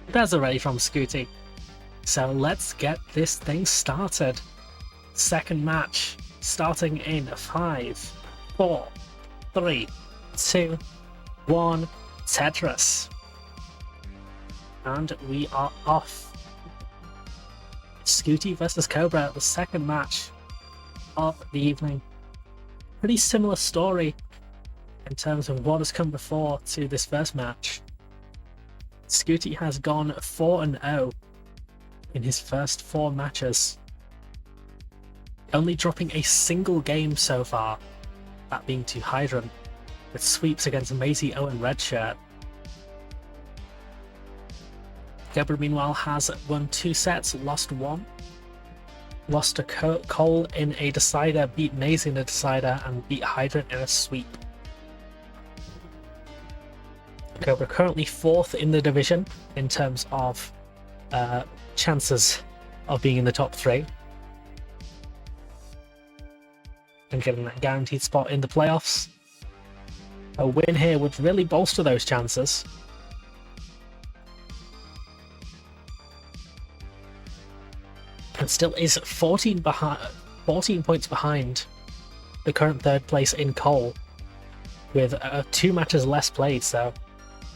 There's already from Scuti. So let's get this thing started. Second match starting in 5, 4, 3, 2, 1, Tetris. And we are off. Scuti versus Cobra, the second match of the evening. Pretty similar story in terms of what has come before to this first match. Scuti has gone 4-0 in his first 4 matches, only dropping a single game so far, that being to Hydron, with sweeps against Maisie Owen Redshirt. Cobra meanwhile has won 2 sets, lost 1. Lost to Cole in a decider, beat Maisie in a decider, and beat Hydron in a sweep. Cobra currently 4th in the division in terms of chances of being in the top 3 and getting that guaranteed spot in the playoffs. A win here would really bolster those chances. And still is 14 points behind the current 3rd place in Cole, with 2 matches less played, so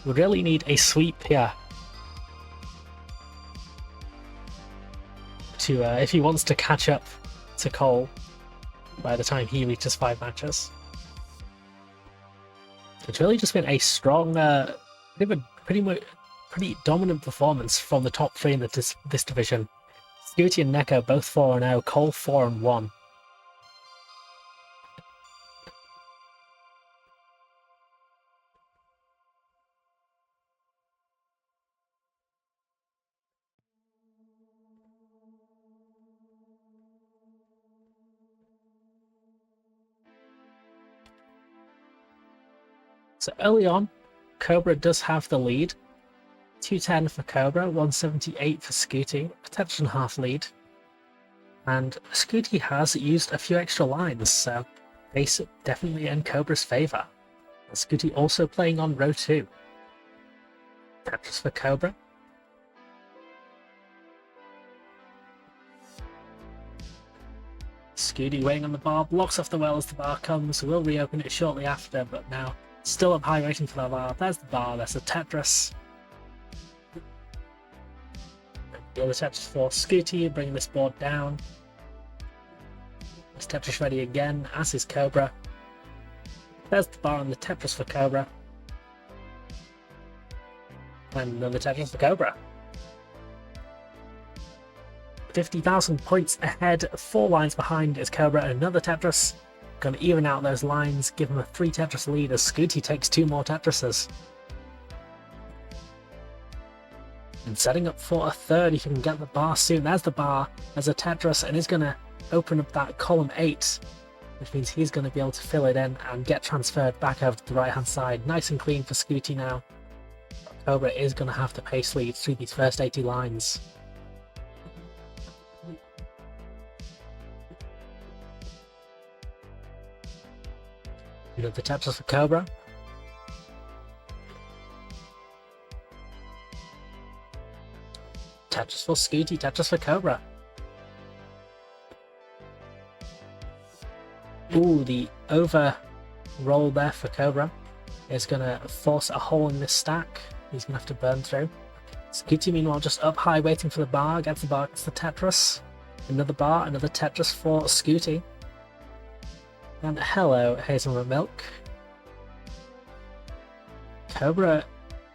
we really need a sweep here to if he wants to catch up to Cole by the time he reaches 5 matches. It's really just been a strong, pretty dominant performance from the top 3 in this division. Scuti and Neko both 4-0, Cole 4-1. So early on, Cobra does have the lead. 210 for Cobra, 178 for Scuti, a touch and a half lead. And Scuti has used a few extra lines, so base definitely in Cobra's favour. Scuti also playing on row 2. Tetris for Cobra. Scuti waiting on the bar, blocks off the well as the bar comes, will reopen it shortly after, but now still up high waiting for the bar. There's the bar, there's the Tetris. The other Tetris for Scuti, bringing this board down. This Tetris ready again, as is Cobra. There's the bar on the Tetris for Cobra. And another Tetris for Cobra. 50,000 points ahead, 4 lines behind is Cobra. Another Tetris. Gonna even out those lines, give him a 3 Tetris lead as Scuti takes 2 more Tetrises. And setting up for a 3rd if he can get the bar soon. There's the bar, there's a Tetris, and he's gonna open up that column 8, which means he's gonna be able to fill it in and get transferred back over to the right hand side. Nice and clean for Scuti now. Cobra is gonna have to pace lead through these first 80 lines. Another Tetris for Cobra. Tetris for Scuti, Tetris for Cobra. Ooh, the over roll there for Cobra is going to force a hole in this stack. He's going to have to burn through. Scuti meanwhile just up high waiting for the bar, gets the bar, gets the Tetris. Another bar, another Tetris for Scuti. And hello, Hazelnut Milk. Cobra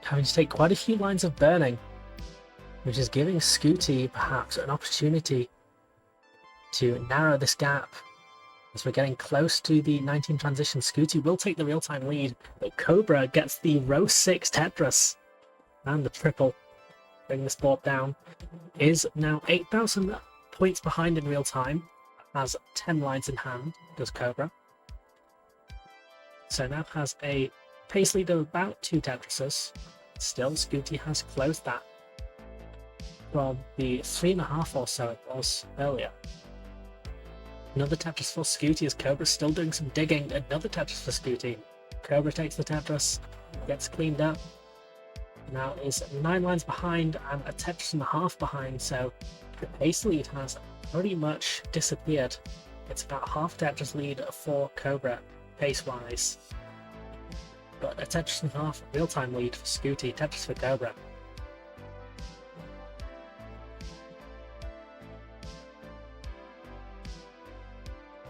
having to take quite a few lines of burning, which is giving Scuti perhaps an opportunity to narrow this gap. As we're getting close to the 19 transition, Scuti will take the real-time lead, but Cobra gets the row 6 Tetris and the triple. Bring this board down. Is now 8,000 points behind in real time. Has 10 lines in hand, does Cobra. So now has a pace lead of about 2 Tetrises. Still, Scuti has closed that from the 3.5 or so it was earlier. Another Tetris for Scuti as Cobra's still doing some digging. Another Tetris for Scuti. Cobra takes the Tetris, gets cleaned up. now is 9 lines behind and a Tetris and a half behind, so the pace lead has pretty much disappeared. It's about half Tetris lead for Cobra, pace-wise. But a Tetris and a half real-time lead for Scuti, Tetris for Cobra.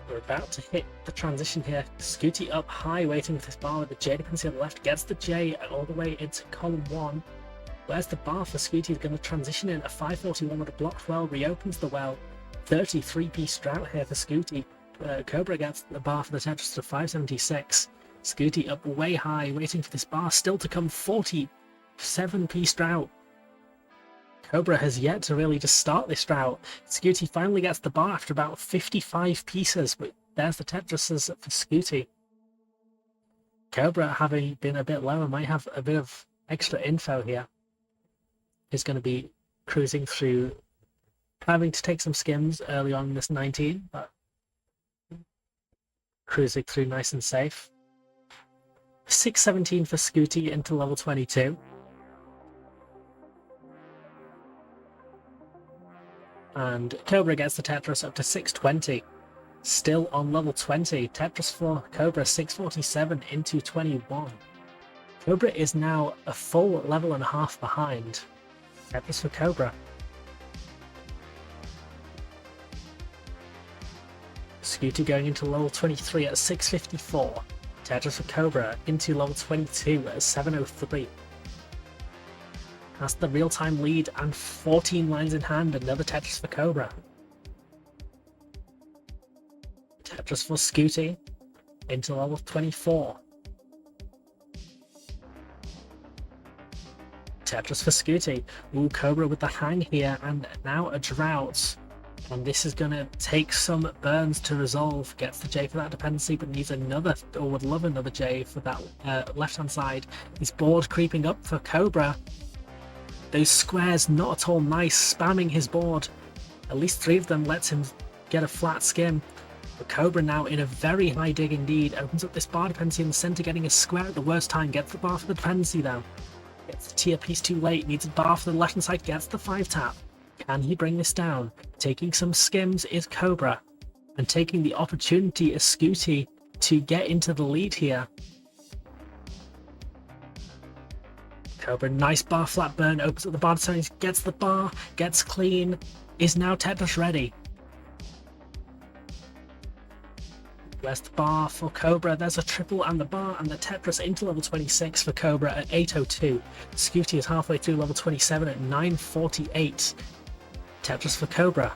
We're about to hit the transition here. Scuti up high, waiting for this bar with the J dependency on the left. Gets the J all the way into column 1. Where's the bar for Scuti? He's going to transition in a 541 with a blocked well, reopens the well. 33-piece drought here for Scuti. Cobra gets the bar for the Tetris to 576. Scuti up way high, waiting for this bar still to come. 47-piece drought. Cobra has yet to really just start this drought. Scuti finally gets the bar after about 55 pieces, but there's the Tetrises for Scuti. Cobra, having been a bit lower, might have a bit of extra info here. Is going to be cruising through, having to take some skims early on in this 19, but cruising through nice and safe. 617 for Scuti into level 22. And Cobra gets the Tetris up to 620. Still on level 20. Tetris for Cobra 647 into 21. Cobra is now a full level and a half behind. Tetris for Cobra. Scuti going into level 23 at 654. Tetris for Cobra into level 22 at 703. That's the real-time lead and 14 lines in hand. Another Tetris for Cobra. Tetris for Scuti into level 24. Tetris for Scuti. Ooh, Cobra with the hang here, and now a drought. And this is going to take some burns to resolve. Gets the J for that dependency, but needs another, or would love another J for that left-hand side. His board creeping up for Cobra. Those squares not at all nice, spamming his board. At least 3 of them lets him get a flat skim. But Cobra now in a very high dig indeed. Opens up this bar dependency in the center, getting a square at the worst time. Gets the bar for the dependency though. Gets the tier piece too late. Needs a bar for the left hand side. Gets the 5 tap. Can he bring this down? Taking some skims is Cobra. And taking the opportunity is Scuti to get into the lead here. Cobra, nice bar flat burn, opens up the bar, gets the bar, gets clean, is now Tetris ready. Where's the bar for Cobra? There's a triple and the bar and the Tetris into level 26 for Cobra at 802. Scuti is halfway through level 27 at 948. Tetris for Cobra.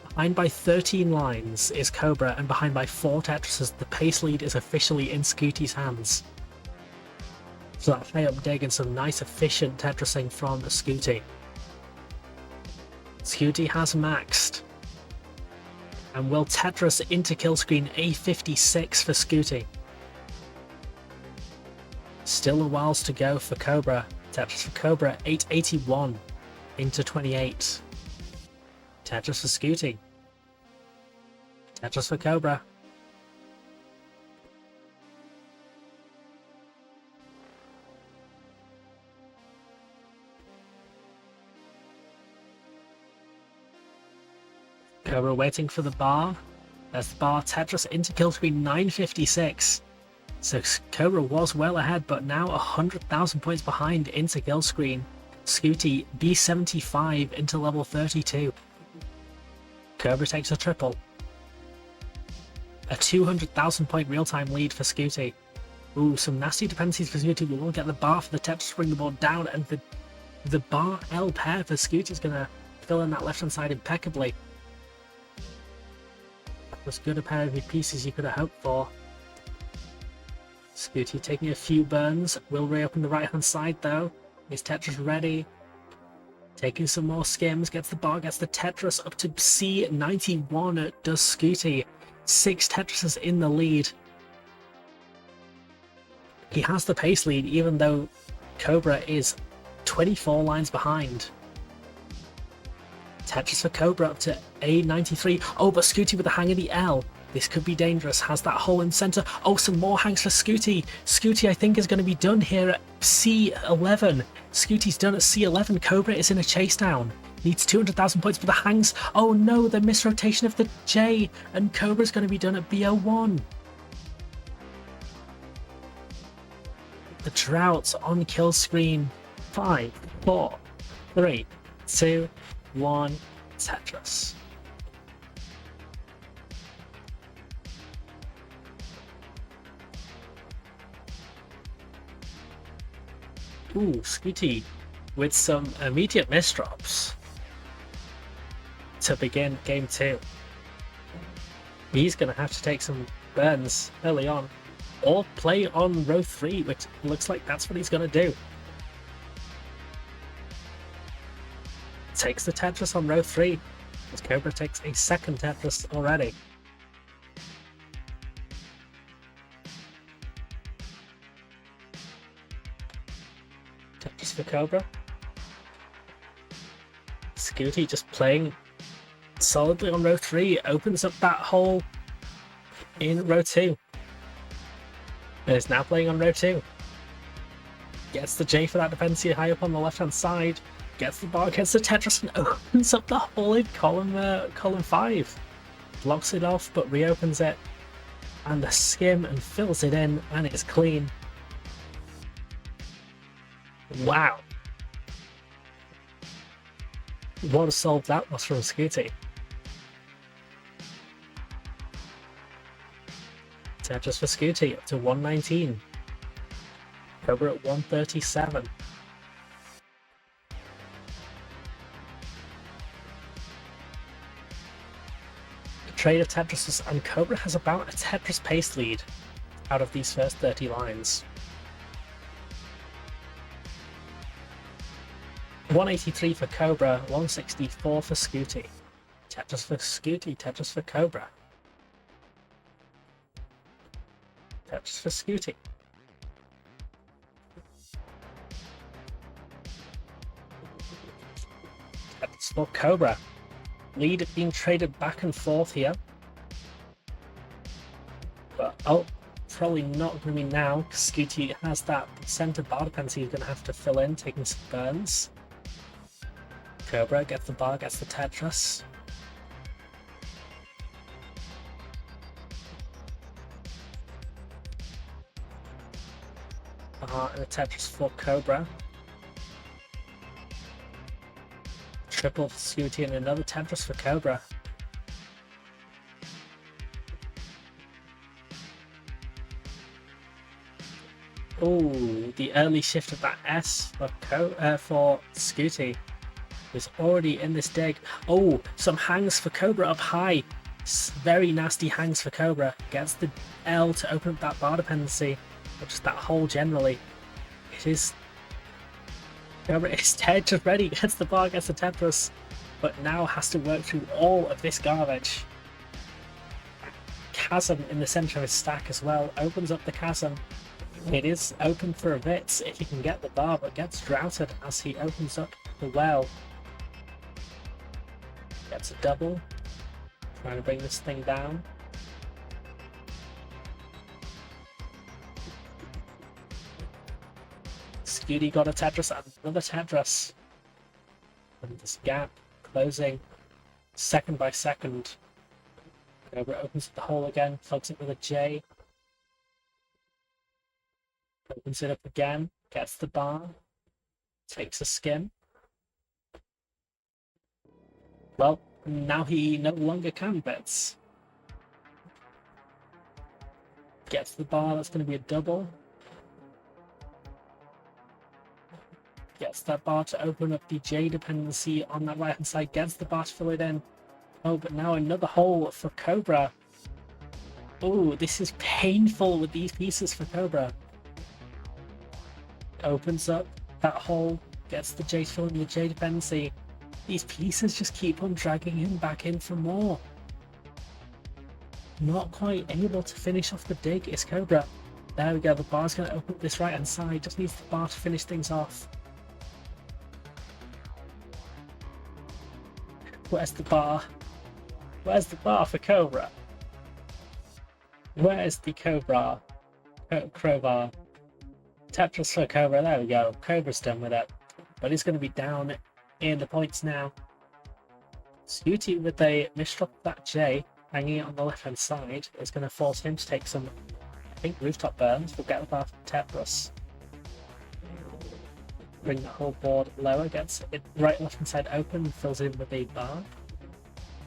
Behind by 13 lines is Cobra, and behind by 4 Tetrises. The pace lead is officially in Scuti's hands. So that high up dig and some nice efficient Tetrising from Scuti. Scuti has maxed. And will Tetris into kill screen A56 for Scuti. Still a whiles to go for Cobra. Tetris for Cobra 881 into 28. Tetris for Scuti. Tetris for Cobra. Cobra waiting for the bar. There's the bar. Tetris into kill screen 956. So Cobra was well ahead, but now 100,000 points behind into kill screen. Scuti B75 into level 32. Cobra takes a triple. A 200,000 point real-time lead for Scuti. Ooh, some nasty dependencies for Scuti. We will get the bar for the Tetris to bring the board down, and the bar L pair for Scuti is going to fill in that left-hand side impeccably. As good a pair of pieces you could have hoped for. Scuti taking a few burns. Will reopen the right hand side though. Is Tetris ready? Taking some more skims. Gets the bar, gets the Tetris up to C91. Does Scuti. 6 Tetrises in the lead. He has the pace lead even though Cobra is 24 lines behind. Tetris for Cobra up to A93. Oh, but Scuti with the hang of the L. This could be dangerous. Has that hole in center. Oh, some more hangs for Scuti. Scuti, I think, is going to be done here at C11. Scuti's done at C11. Cobra is in a chase down. Needs 200,000 points for the hangs. Oh no, the misrotation of the J. And Cobra's going to be done at BO1. The droughts on kill screen. 5, 4, 3, 2, 1. Tetris. Ooh, Scuti with some immediate misdrops to begin game 2. He's going to have to take some burns early on or play on row 3, which looks like that's what he's going to do. Takes the Tetris on row 3 as Cobra takes a second Tetris already. Tetris for Cobra. Scuti just playing solidly on row 3, opens up that hole in row 2. And is now playing on row 2. Gets the J for that dependency high up on the left hand side. Gets the bar, gets the Tetris and opens up the hole in column 5. Blocks it off but reopens it. And the skim and fills it in and it's clean. Wow. What a solve that was from Scuti. Tetris for Scuti up to 119. Cobra at 137. A trade of Tetris and Cobra has about a Tetris pace lead out of these first 30 lines. 183 for Cobra, 164 for Scuti. Tetris for Scuti, Tetris for Cobra. Tetris for Scuti. Tetris for Cobra. Lead being traded back and forth here. But, oh, probably not going to be now, because Scuti has that center bar dependency he's going to have to fill in, taking some burns. Cobra gets the bar, gets the Tetris. Bar and a Tetris for Cobra. Triple for Scuti and another Tetris for Cobra. Oh, the early shift of that S for Scuti is already in this dig. Oh, some hangs for Cobra up high. Very nasty hangs for Cobra. Gets the L to open up that bar dependency, or just that hole generally. It is... Cobra is dead, just ready. Gets the bar, gets the Tetris, but now has to work through all of this garbage. Chasm in the center of his stack as well. Opens up the chasm. It is open for a bit if he can get the bar, but gets droughted as he opens up the well. Gets a double. Trying to bring this thing down. Scuti got a Tetris and another Tetris. And this gap closing second by second. Cobra opens up the hole again, plugs it with a J. Opens it up again, gets the bar, takes a skim. Well, now he no longer can bets. Gets the bar, that's going to be a double. Gets that bar to open up the J dependency on that right hand side, gets the bar to fill it in. Oh, but now another hole for Cobra. Oh, this is painful with these pieces for Cobra. Opens up that hole, gets the J to fill in the J dependency. These pieces just keep on dragging him back in for more. Not quite able to finish off the dig is Cobra. There we go, the bar's going to open up this right hand side, just needs the bar to finish things off. Where's the bar? Where's the bar for Cobra? Where's the Cobra? Crowbar. Tetris for Cobra. There we go. Cobra's done with it. But he's going to be down in the points now. Scuti with a misdrop of that J, hanging it on the left hand side, is going to force him to take some, I think, rooftop burns. We'll get the bar from Tetris. Bring the whole board lower, gets it right left hand side open, fills in with a bar.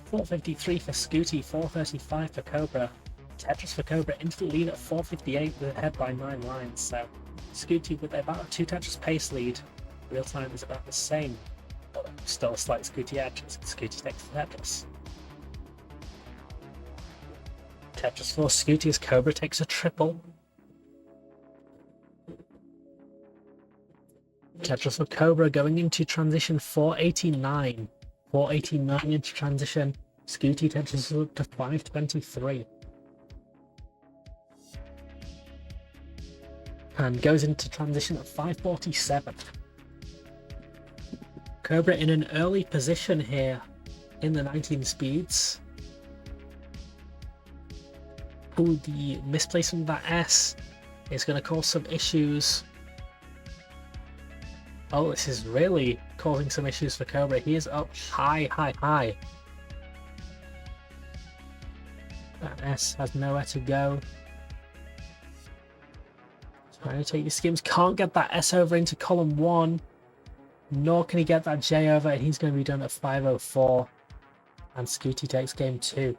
453 for Scuti, 435 for Cobra. Tetris for Cobra into the lead at 458 with ahead by 9 lines. So Scuti with about a 2 Tetris pace lead. Real time is about the same. But still a slight Scuti edge as Scuti takes the Tetris. Tetris for Scuti as Cobra takes a triple. Tetris for Cobra going into transition 489. 489 into transition. Scuti Tetris up to 523. And goes into transition at 547. Cobra in an early position here in the 19 speeds. Ooh, the misplacement of that S is going to cause some issues. Oh, this is really causing some issues for Cobra. He is up high. That S has nowhere to go. Trying to take the skims. Can't get that S over into column 1. Nor can he get that J over, and he's going to be done at 5:04. And Scuti takes game 2.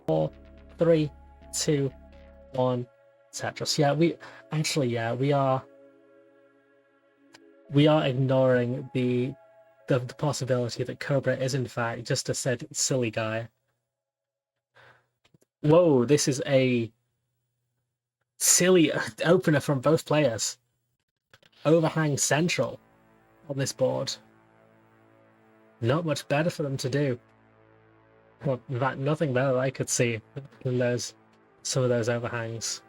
4, 3, 2, 1. Tetris. Yeah, we are ignoring the possibility that Cobra is in fact just a said silly guy. Whoa, this is a silly opener from both players. Overhang central on this board. Not much better for them to do. Well, in fact, nothing better that I could see than some of those overhangs.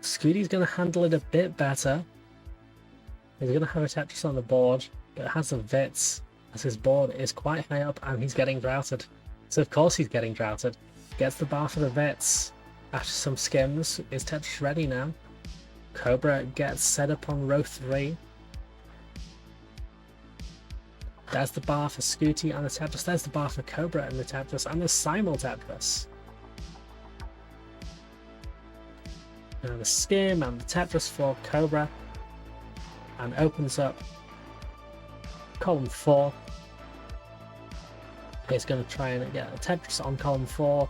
Scuti's going to handle it a bit better. He's going to have a Tetris on the board, but it has some Vits, as his board is quite high up and he's getting droughted. So of course he's getting droughted. Gets the bar for the Vits. After some skims, is Tetris ready now? Cobra gets set up on row 3. There's the bar for Scuti and the Tetris. There's the bar for Cobra and the Tetris and the simul Tetris. And the skim and the Tetris for Cobra. And opens up column 4. He's going to try and get a Tetris on column 4.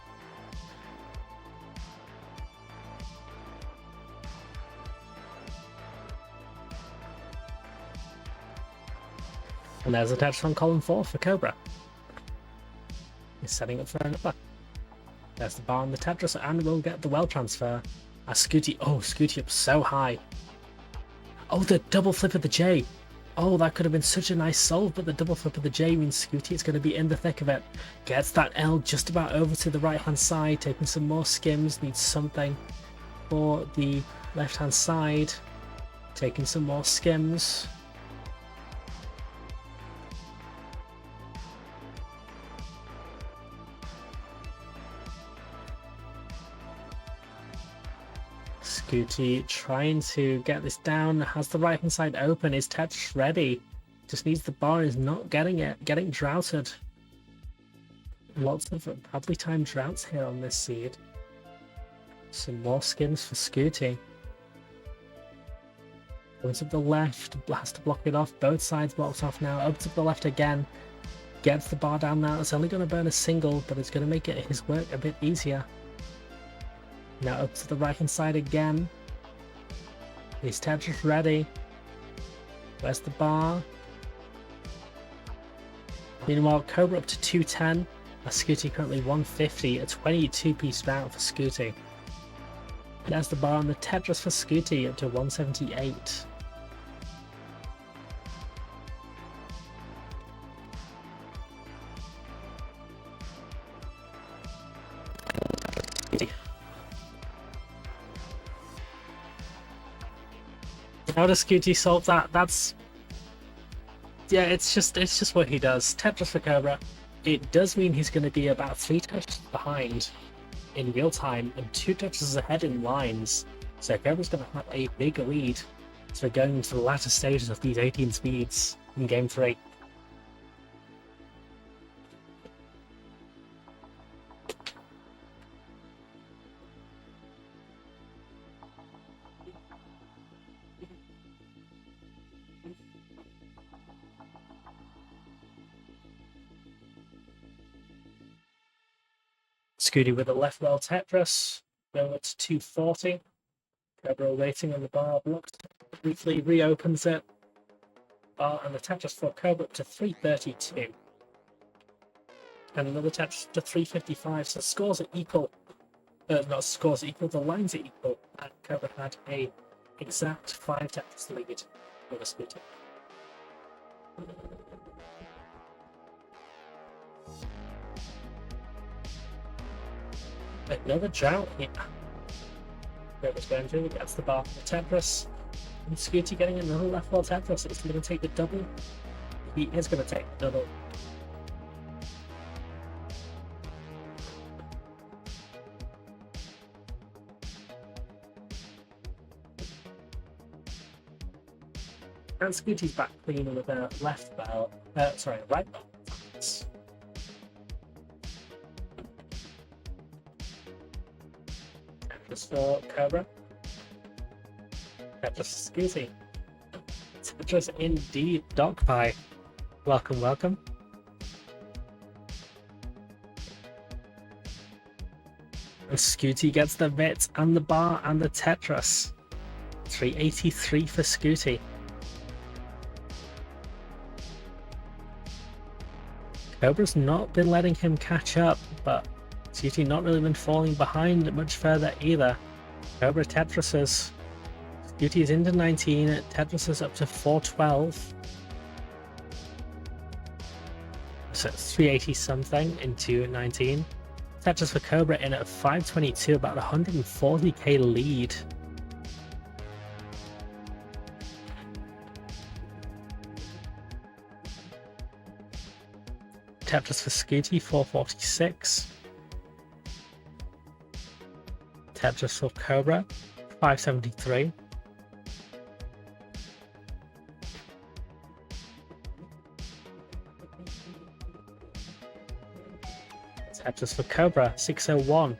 And there's a Tetris on column 4 for Cobra. He's setting up for another. There's the bar on the Tetris, and we'll get the well transfer. As Scuti, Scuti up so high. Oh, the double flip of the J. Oh, that could have been such a nice solve, but the double flip of the J means Scuti is going to be in the thick of it. Gets that L just about over to the right hand side, taking some more skims, needs something for the left hand side. Taking some more skims. Scuti trying to get this down, has the right hand side open, is Tetris ready? Just needs the bar, is not getting it, getting droughted. Lots of badly timed droughts here on this seed. Some more skims for Scuti. Goes up the left, has to block it off, both sides blocked off now, up to the left again. Gets the bar down now, it's only going to burn a single, but it's going to make it his work a bit easier. Now up to the right hand side again. Is Tetris ready? Where's the bar? Meanwhile, Cobra up to 210. Scuti currently 150, a 22-piece drought for Scuti. There's the bar on the Tetris for Scuti up to 178. How does Scuti solve that? That's Yeah, it's just what he does. Tetris for Cobra. It does mean he's going to be about 3 touches behind in real time and 2 touches ahead in lines. So Cobra's going to have a big lead. So we're going into the latter stages of these 18 speeds in Game 3. Scuti with a left well Tetris, going up to 240. Cobra waiting on the bar, blocks, briefly reopens it. Bar and the Tetris for Cobra up to 332. And another Tetris to 355, so scores are equal. Not scores are equal, the lines are equal. And Cobra had a exact 5 Tetris lead over Scuti. Another drought here. Cobra's going through, gets the bar for the Tetris. And Scuti getting another left wall Tetris. Is he going to take the double? He is going to take the double. And Scuti's back clean with a right bell. Tetris for Cobra. Tetris for Scuti. Tetris indeed, Dogpie. Welcome, welcome. And Scuti gets the bit and the bar and the Tetris. 383 for Scuti. Cobra's not been letting him catch up, but Scuti not really been falling behind much further either. Cobra Tetrises. Scuti is into 19, Tetris is up to 412. So it's 380 something into 19. Tetris for Cobra in at 522, about 140k lead. Tetris for Scuti, 446. Tetris for Cobra, 573. Tetris for Cobra, 601.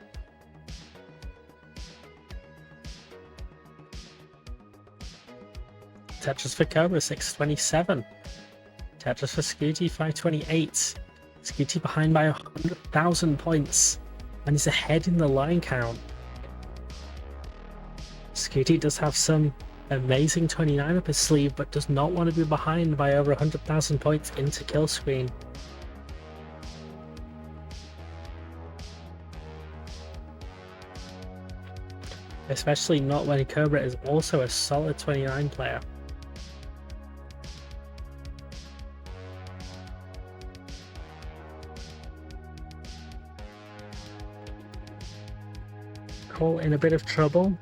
Tetris for Cobra, 627. Tetris for Scuti, 528. Scuti behind by 100,000 points, and is ahead in the line count. Scuti does have some amazing 29 up his sleeve, but does not want to be behind by over 100,000 points into kill screen. Especially not when Cobra is also a solid 29 player. Cole in a bit of trouble.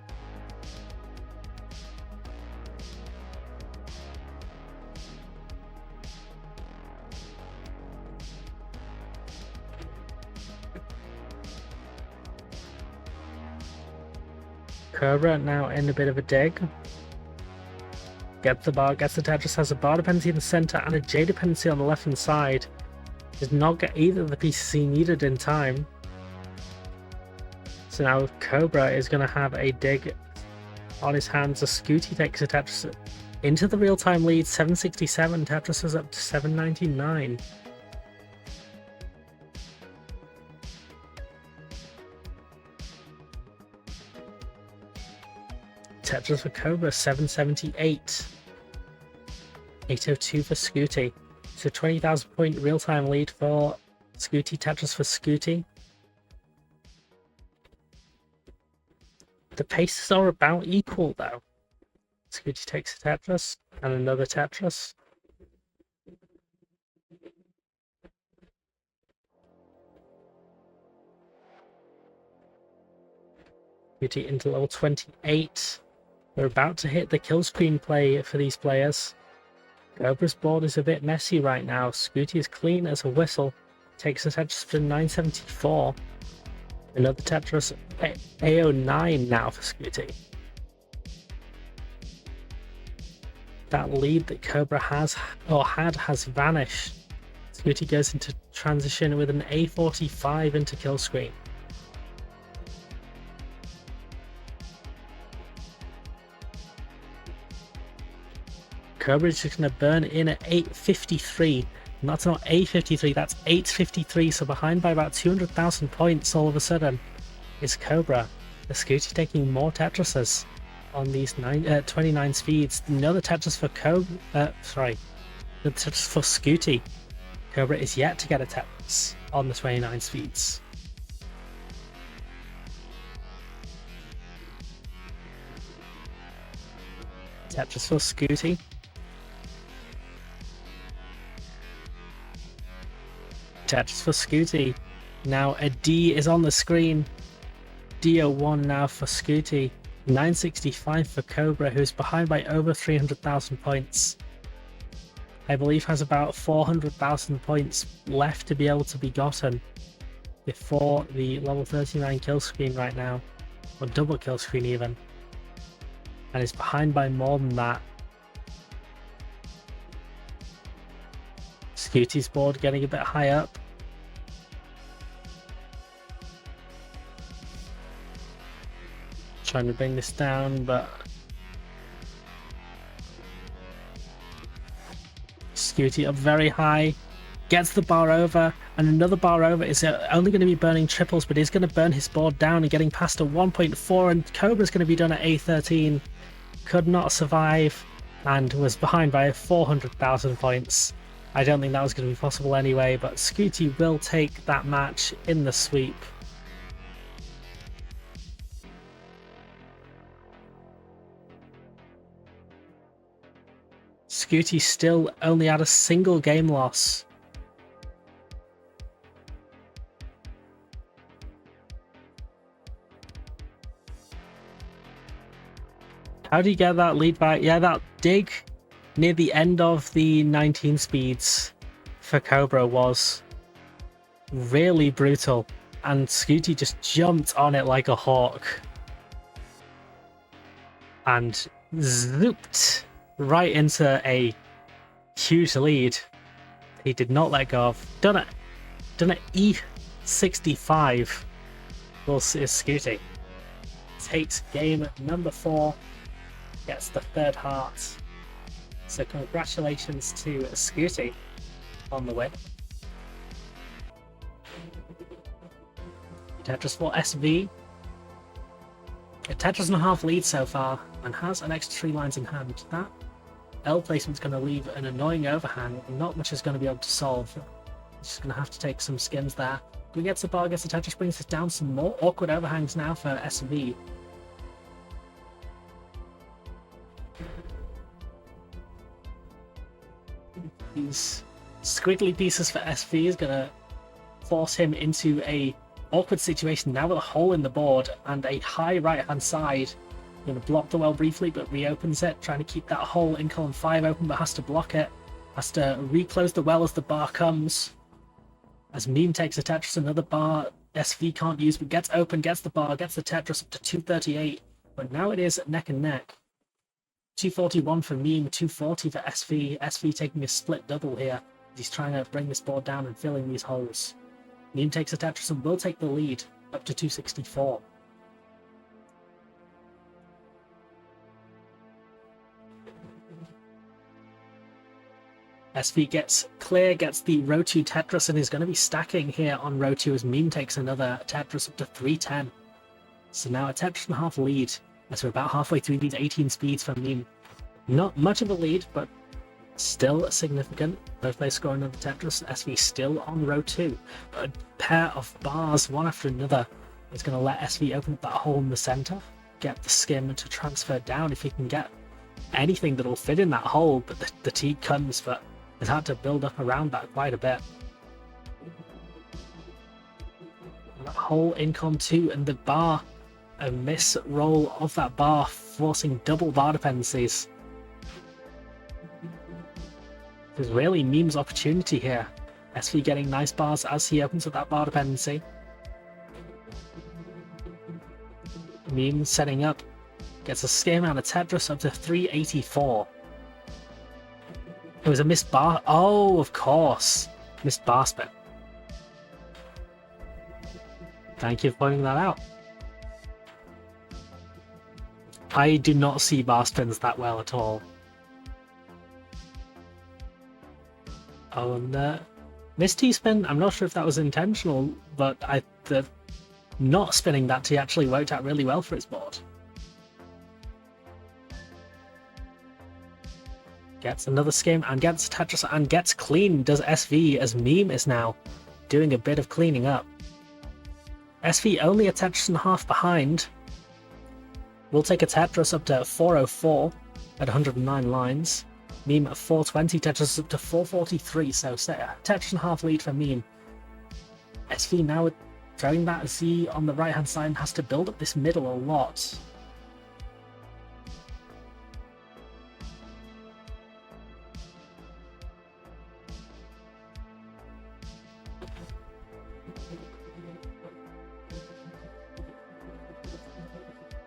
Cobra now in a bit of a dig. Gets the bar, gets the Tetris, has a bar dependency in the center and a J dependency on the left hand side. Does not get either of the pieces he needed in time. So now Cobra is going to have a dig on his hands. A Scuti takes a Tetris into the real-time lead, 767. Tetris is up to 799. Tetris for Cobra, 778. 802 for Scuti. So 20,000 point real-time lead for Scuti. Tetris for Scuti. The paces are about equal though. Scuti takes a Tetris and another Tetris. Scuti into level 28. We're about to hit the kill screen play for these players. Cobra's board is a bit messy right now. Scuti is clean as a whistle. Takes a Tetris to 974. Another Tetris A09 now for Scuti. That lead that Cobra has vanished. Scuti goes into transition with an A45 into kill screen. Cobra is just going to burn in at 853. And that's not 853, that's 853. So behind by about 200,000 points all of a sudden is Cobra. The Scuti taking more Tetrises on these 29 speeds. Another Tetris for another Tetris for Scuti. Cobra is yet to get a Tetris on the 29 speeds. Tetris for Scuti. Tetris for Scuti. Now a D is on the screen. D01 now for Scuti. 965 for Cobra, who's behind by over 300,000 points. I believe has about 400,000 points left to be able to be gotten before the level 39 kill screen right now, or double kill screen even, and is behind by more than that. Scuti's board getting a bit high up. Trying to bring this down, but Scuti up very high, gets the bar over, and another bar over. Is only going to be burning triples, but is going to burn his board down and getting past a 1.4, and Cobra's going to be done at A13. Could not survive and was behind by 400,000 points. I don't think that was going to be possible anyway, but Scuti will take that match in the sweep. Scuti still only had a single game loss. How do you get that lead back? Yeah, that dig near the end of the 19 speeds for Cobra was really brutal, and Scuti just jumped on it like a hawk and zooped right into a huge lead. He did not let go of. Done it E65. Will see Scuti takes game number 4, gets the third heart. So congratulations to Scuti on the win. Tetris for SV. A Tetris and a half lead so far, and has an extra 3 lines in hand. That L placement's going to leave an annoying overhang. Not much is going to be able to solve. Just going to have to take some skims there. We get the bar, gets the Tetris, brings us down some more awkward overhangs now for SV. These squiggly pieces for SV is going to force him into a awkward situation now with a hole in the board and a high right hand side. Going to block the well briefly, but reopens it, trying to keep that hole in column 5 open, but has to block it. Has to reclose the well as the bar comes. As Meme takes a Tetris, another bar SV can't use, but gets open, gets the bar, gets the Tetris up to 238. But now it is neck and neck. 241 for Meme, 240 for SV. SV taking a split double here. He's trying to bring this board down and fill in these holes. Meme takes a Tetris and will take the lead up to 264. SV gets clear, gets the row 2 Tetris, and is going to be stacking here on row 2 as Meme takes another Tetris up to 310. So now a Tetris and a half lead as we're about halfway through these 18 speeds for Meme. Not much of a lead, but still significant. Both they score another Tetris. SV still on row 2. A pair of bars, one after another, is going to let SV open up that hole in the center, get the skim to transfer down if he can get anything that'll fit in that hole, but the T comes, but has had to build up around that quite a bit. And that hole in column 2 and the bar, a miss roll of that bar, forcing double bar dependencies. There's really Meme's opportunity here. SV getting nice bars as he opens up that bar dependency. Meme setting up. Gets a skim out of Tetris up to 384. It was a missed bar. Oh, of course. Missed bar spin. Thank you for pointing that out. I do not see bar spins that well at all. Oh, and missed T-spin, I'm not sure if that was intentional, but the not spinning that T actually worked out really well for his board. Gets another skim and gets Tetris and gets clean, does SV, as Meme is now doing a bit of cleaning up. SV only a Tetris and a half behind. We'll take a Tetris up to 404 at 109 lines. Meme at 420, Tetris up to 443, so set a Tetris and a half lead for Meme. SV now throwing that Z on the right hand side and has to build up this middle a lot.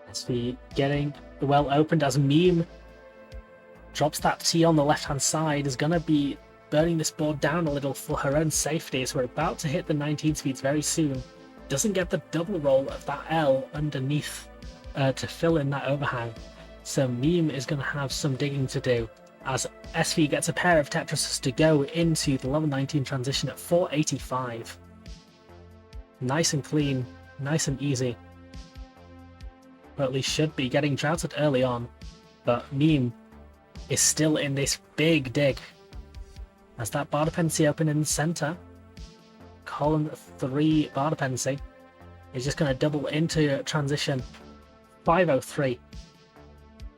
SV getting well opened as Meme drops that T on the left hand side, is going to be burning this board down a little for her own safety as we're about to hit the 19 speeds very soon. Doesn't get the double roll of that L underneath to fill in that overhang. So Meme is going to have some digging to do as SV gets a pair of Tetrises to go into the level 19 transition at 485. Nice and clean, nice and easy. Or at least should be, getting droughted early on, but Meme is still in this big dig. As that bar dependency open in the center, column 3 bar dependency is just going to double into transition 503.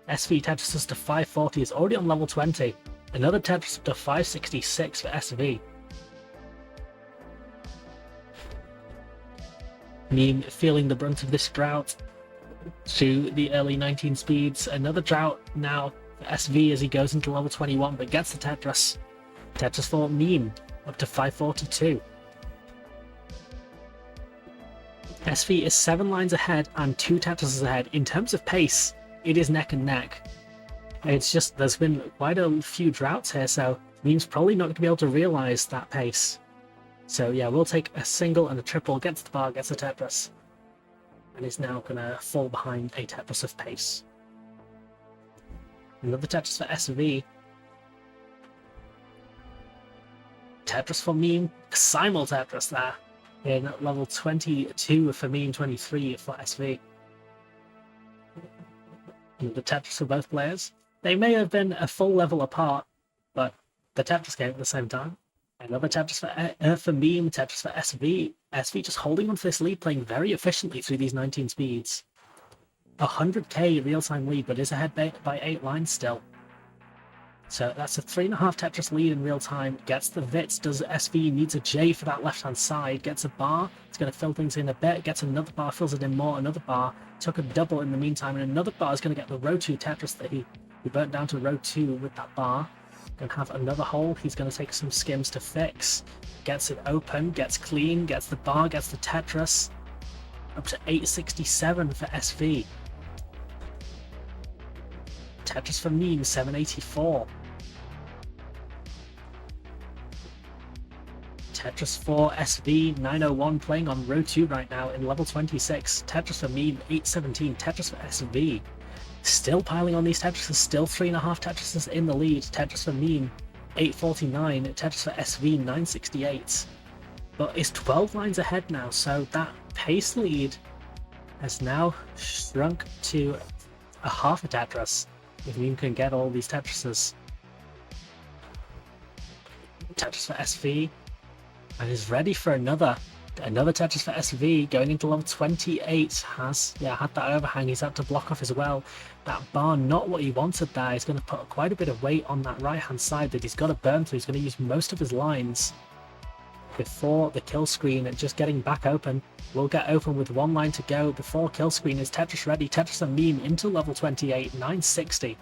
SV Tetris to 540 is already on level 20. Another Tetris up to 566 for SV. Meme feeling the brunt of this drought to the early 19 speeds. Another drought now for SV as he goes into level 21, but gets the Tetris. Tetris for Meme up to 542. SV is 7 lines ahead and 2 Tetrises ahead. In terms of pace, it is neck and neck. It's just there's been quite a few droughts here, so Meme's probably not going to be able to realise that pace. So yeah, we'll take a single and a triple, gets the bar, gets the Tetris, and is now going to fall behind a Tetris of pace. Another Tetris for SV. Tetris for Meme, simul Tetris there in level 22 for Meme, 23 for SV. Another Tetris for both players. They may have been a full level apart, but the Tetris came at the same time. Another Tetris for Meme, Tetris for SV. SV just holding onto this lead, playing very efficiently through these 19 speeds. 100k real-time lead, but is ahead by 8 lines still. So that's a 3.5 Tetris lead in real time. Gets the Vits, does SV, needs a J for that left-hand side, gets a bar, it's going to fill things in a bit, gets another bar, fills it in more, another bar, took a double in the meantime, and another bar is going to get the row 2 Tetris that he burnt down to row 2 with that bar. Going to have another hole, he's going to take some skims to fix, gets it open, gets clean, gets the bar, gets the Tetris, up to 867 for SV. Tetris for Meme, 784. Tetris for SV, 901, playing on row 2 right now in level 26. Tetris for Meme, 817. Tetris for SV. Still piling on these Tetrises, still 3.5 Tetrises in the lead. Tetris for Meme, 849. Tetris for SV, 968. But it's 12 lines ahead now, so that pace lead has now shrunk to a half a Tetris. If Meme can get all these Tetrises. Tetris for SV, and is ready for another Tetris for SV, going into level 28, has had that overhang he's had to block off as well. That bar, not what he wanted there, he's going to put quite a bit of weight on that right hand side that he's got to burn through. He's going to use most of his lines before the kill screen, and just getting back open. We'll get open with 1 line to go before kill screen. Is Tetris ready? Tetris and Meme into level 28, 960.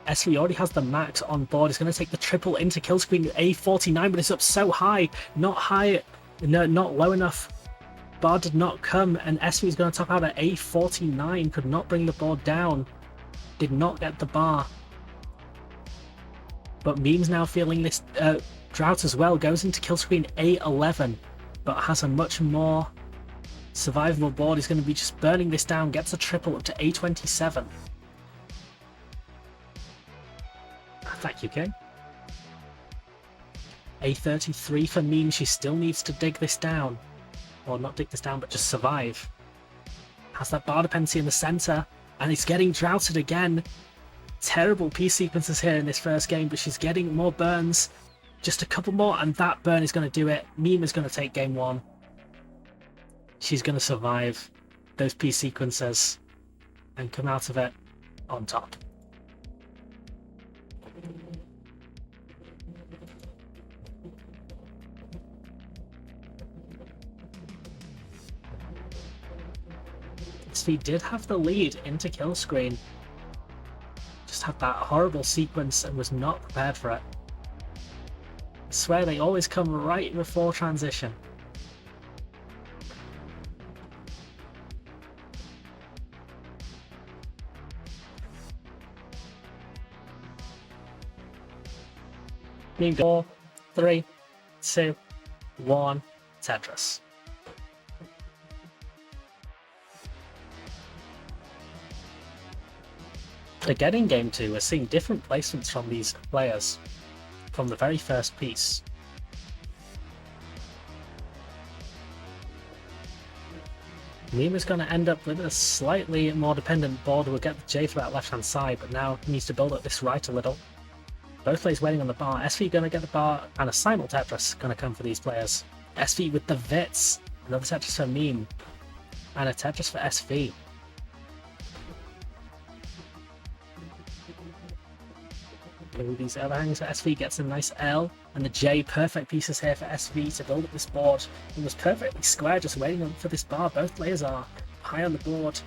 SV already has the max on board. He's going to take the triple into kill screen with A49, but it's up so high. Not high, no, not low enough. Bar did not come, and SV is going to top out at A49. Could not bring the board down. Did not get the bar. But Meme's now feeling this drought as well. Goes into kill screen A11, but has a much more survivable board. He's going to be just burning this down. Gets a triple up to A27. Thank you, King. A33 for Meme. She still needs to dig this down. Or not dig this down, but just survive. Has that bar dependency in the center, and it's getting droughted again. Terrible piece sequences here in this first game, but she's getting more burns. Just a couple more, and that burn is going to do it. Meme is going to take game one. She's going to survive those piece sequences and come out of it on top. SV did have the lead into kill screen. Just had that horrible sequence and was not prepared for it. I swear they always come right before transition. Meme 4, 3, 2, 1, Tetris. Again in game 2, we're seeing different placements from these players from the very first piece. Meme is going to end up with a slightly more dependent board. We'll get the J for that left hand side, but now he needs to build up this right a little. Both players waiting on the bar. SV going to get the bar, and a simul Tetris going to come for these players. SV with the Vits, another Tetris for Meme, and a Tetris for SV. These overhangs for SV, gets a nice L, and the J, perfect pieces here for SV to build up this board. It was perfectly square, just waiting for this bar. Both players are high on the board.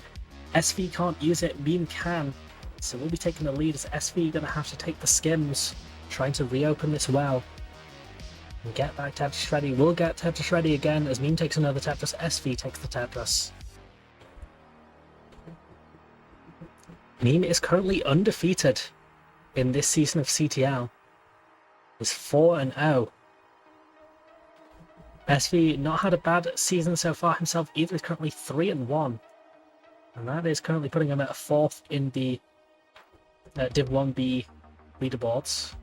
SV can't use it, Meme can, so we'll be taking the lead as SV going to have to take the skims, trying to reopen this well and get back Tetris ready. We'll get Tetris ready again as Meme takes another Tetris, SV takes the Tetris. Meme is currently undefeated in this season of CTL. Is 4-0. SV not had a bad season so far himself either. Is currently 3-1, and that is currently putting him at a 4th in the Div 1B leaderboards.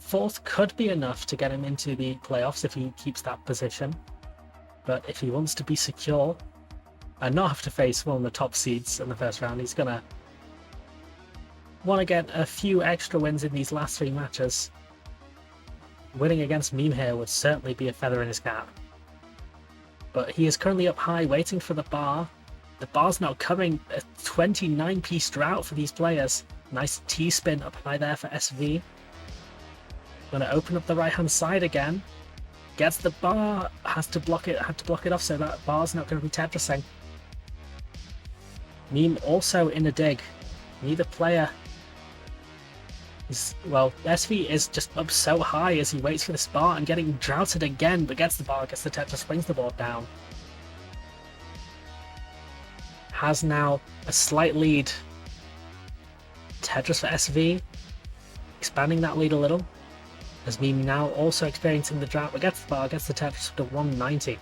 Fourth could be enough to get him into the playoffs if he keeps that position. But if he wants to be secure and not have to face one of the top seeds in the first round, he's going to want to get a few extra wins in these last 3 matches. Winning against Meme here would certainly be a feather in his cap. But he is currently up high waiting for the bar. The bar's now coming, a 29-piece drought for these players. Nice T-spin up high there for SV. Going to open up the right-hand side again. Gets the bar, had to block it off, so that bar's not going to be Tetrising. Meme also in a dig. Neither player is, well, SV is just up so high as he waits for this bar and getting droughted again, but gets the bar, gets the Tetris, brings the board down. Has now a slight lead. Tetris for SV, expanding that lead a little. As Meme now also experiencing the drought, but gets the bar, gets the Tetris to 190.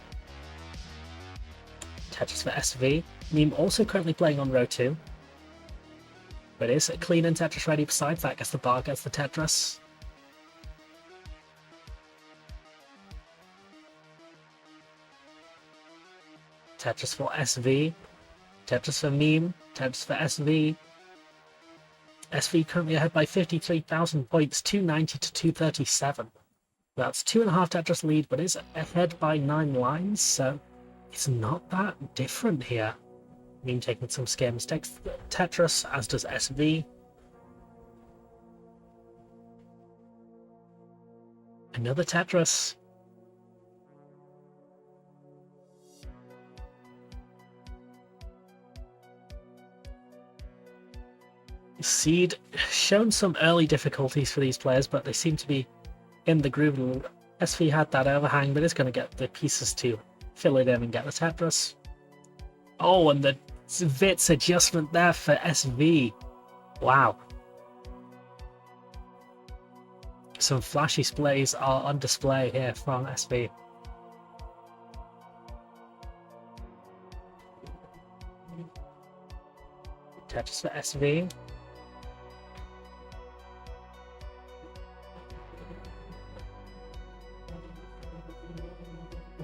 Tetris for SV. Meme also currently playing on row 2. But is clean and Tetris ready besides that, gets the bar, gets the Tetris. Tetris for SV. Tetris for Meme. Tetris for SV. SV currently ahead by 53,000 points, 290 to 237. That's 2.5 Tetris lead, but is ahead by 9 lines, so it's not that different here. Meme taking some skims, takes Tetris, as does SV. Another Tetris. Seed shown some early difficulties for these players, but they seem to be in the groove. SV had that overhang, but is going to get the pieces to fill it in and get the Tetris. Oh, and the Vits adjustment there for SV. Wow. Some flashy splays are on display here from SV. Tetris for SV.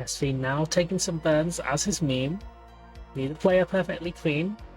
SV now taking some burns as his meme. Neither player perfectly clean.